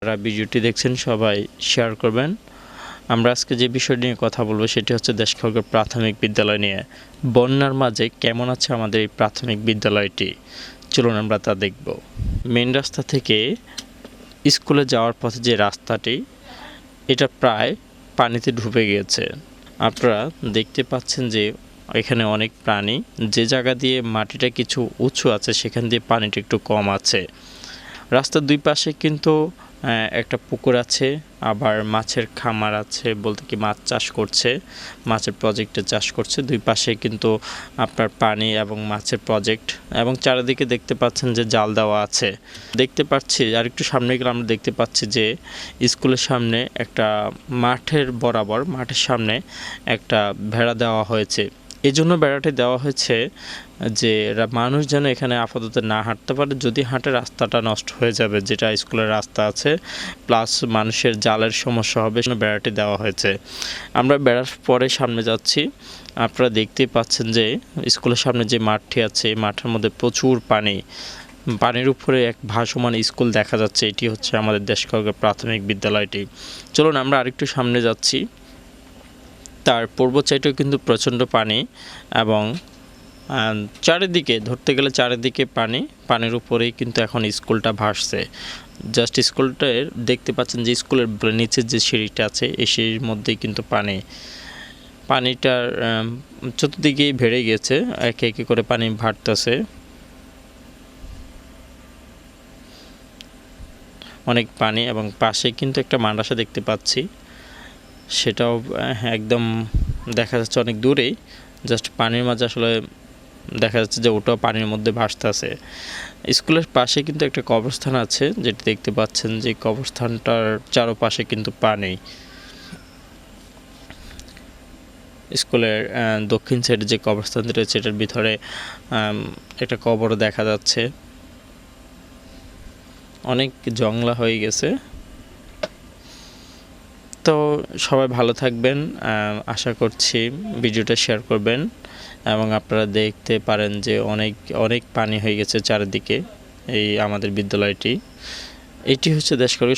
যারা ভিডিওটি দেখছেন সবাই শেয়ার করবেন। আমরা আজকে যে বিষয় নিয়ে কথা বলবো সেটি হচ্ছে দেশখড়গ প্রাথমিক বিদ্যালয় নিয়ে। বন্যার মাঝে কেমন আছে আমাদের এই প্রাথমিক বিদ্যালয়টি, চলুন আমরা তা দেখব। মেন রাস্তা থেকে স্কুলে যাওয়ার পথে যে রাস্তাটি, এটা প্রায় পানিতে ডুবে গিয়েছে। আপনারা দেখতে পাচ্ছেন যে এখানে অনেক প্রাণী, যে জায়গা দিয়ে মাটিটা কিছু উঁচু আছে সেখান দিয়ে পানিটা একটু কম আছে। রাস্তার দুই পাশে কিন্তু একটা পুকুর আছে, আবার মাছের খামার আছে, বলতে কি মাছ চাষ করছে, মাছের প্রজেক্টে চাষ করছে। দুই পাশে কিন্তু আপনার পানি এবং মাছের প্রজেক্ট, এবং চারিদিকে দেখতে পাচ্ছেন যে জাল দেওয়া আছে। দেখতে পাচ্ছি আর একটু সামনে গেলে আমরা দেখতে পাচ্ছি যে স্কুলের সামনে একটা মাঠের বরাবর, মাঠের সামনে একটা ভেড়া দেওয়া হয়েছে। এই জন্য বেড়াটি দেওয়া হয়েছে যে মানুষ যেন এখানে আপাতত না হাঁটতে পারে, যদি হাঁটে রাস্তাটা নষ্ট হয়ে যাবে, যেটা স্কুলের রাস্তা আছে, প্লাস মানুষের জালের সমস্যা হবে, সেজন্য বেড়াটি দেওয়া হয়েছে। আমরা বেড়ার পরে সামনে যাচ্ছি, আপনারা দেখতেই পাচ্ছেন যে স্কুলের সামনে যে মাঠটি আছে, মাঠের মধ্যে প্রচুর পানি, পানির উপরে এক ভাসমান স্কুল দেখা যাচ্ছে। এটি হচ্ছে আমাদের দেশখড়গ প্রাথমিক বিদ্যালয়টি। চলুন আমরা আরেকটু সামনে যাচ্ছি। তার পূর্ব সাইডেও কিন্তু প্রচণ্ড পানি, এবং চারিদিকে ধরতে গেলে চারিদিকে পানি, পানির উপরেই কিন্তু এখন স্কুলটা ভাসছে। জাস্ট স্কুলটার দেখতে পাচ্ছেন যে স্কুলের নিচের যে সিঁড়িটা আছে, এই সিঁড়ির মধ্যেই কিন্তু পানিটার চতুর্দিকেই ভেড়ে গেছে, একে একে করে পানি ভারতেছে। অনেক পানি, এবং পাশে কিন্তু একটা মাদ্রাসা দেখতে পাচ্ছি, সেটাও একদম দেখা যাচ্ছে অনেক দূরেই, জাস্ট পানির মাঝে আসলে দেখা যাচ্ছে যে ওটাও পানির মধ্যে ভাসতেছে। স্কুলের পাশে কিন্তু একটা কবরস্থান আছে, যেটি দেখতে পাচ্ছেন যে কবরস্থানটার চারপাশে কিন্তু পানি। স্কুলের দক্ষিণ সাইডে যে কবরস্থানটি রয়েছে, এটার ভিতরে একটা কবরও দেখা যাচ্ছে। অনেক জংলা হয়ে গেছে। তো সবাই ভালো থাকবেন, আশা করছি ভিডিওটা শেয়ার করবেন, এবং আপনারা দেখতে পারেন যে অনেক অনেক পানি হয়ে গেছে চারিদিকে এই আমাদের বিদ্যালয়টি। এটি হচ্ছে দেশখড়গ